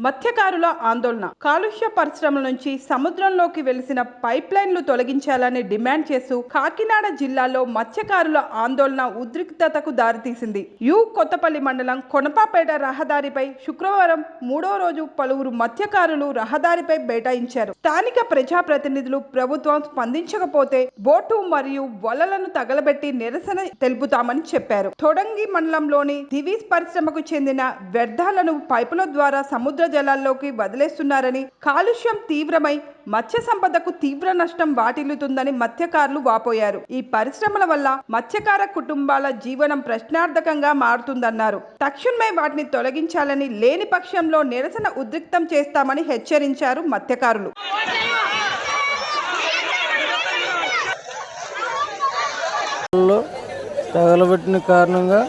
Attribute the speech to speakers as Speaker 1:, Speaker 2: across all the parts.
Speaker 1: మత్స్యకారుల ఆందోళన. కాలుష్య పరిశ్రమల నుంచి సముద్రంలోకి వెలిసిన పైప్ లైన్లు తొలగించాలని డిమాండ్ చేస్తూ కాకినాడ జిల్లాలో మత్స్యకారుల ఆందోళన ఉద్రిక్తతకు దారితీసింది. కొత్తపల్లి మండలం కొనపాపేట రహదారిపై శుక్రవారం 3వ రోజు పలువురు మత్స్యకారులు రహదారిపై బైఠాయించారు. స్థానిక ప్రజాప్రతినిధులు ప్రభుత్వం స్పందించకపోతే బోటు మరియు వలలను తగలబెట్టి నిరసన తెలుపుతామని చెప్పారు. తొడంగి మండలంలోని దివీస్ పరిశ్రమకు చెందిన వ్యర్థాలను పైపుల ద్వారా సముద్ర జలాల్లోకి వదిలేస్తున్నారని, కాలుష్యం తీవ్రమై మత్స్య సంపదకు తీవ్ర నష్టం వాటిల్లుతుందని మత్స్యకారులు వాపోయారు. ఈ పరిశ్రమల వల్ల మత్స్యకార కుటుంబాల జీవనం ప్రశ్నార్థకంగా మారుతుందన్నారు. తక్షణమే వాటిని తొలగించాలని, లేని పక్షంలో నిరసన ఉద్రిక్తం చేస్తామని హెచ్చరించారు మత్స్యకారులు.
Speaker 2: తగలబెట్టిన కారణంగా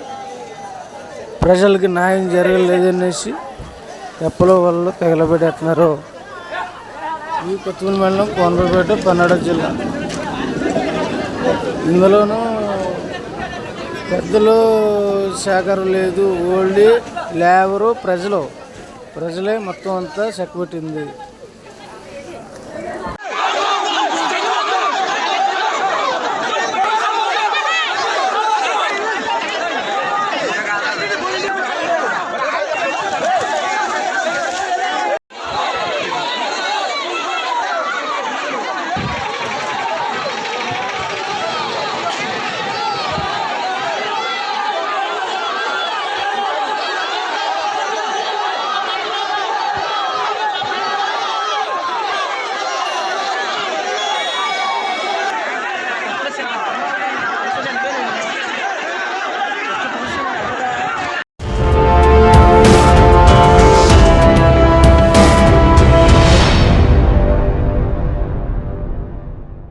Speaker 2: ప్రజలకి న్యాయం జరగలేదనేసి తెప్పల వల్ల తగలబెట్టేస్తున్నారు. ఈ కొత్తపల్లి మండలం కోనపాపేట పన్నడ జిల్లా. ఇందులోనూ పెద్దలు సేకరణ లేదు, ఓల్డీ లేబరు ప్రజలే మొత్తం అంతా చెక్కబెట్టింది.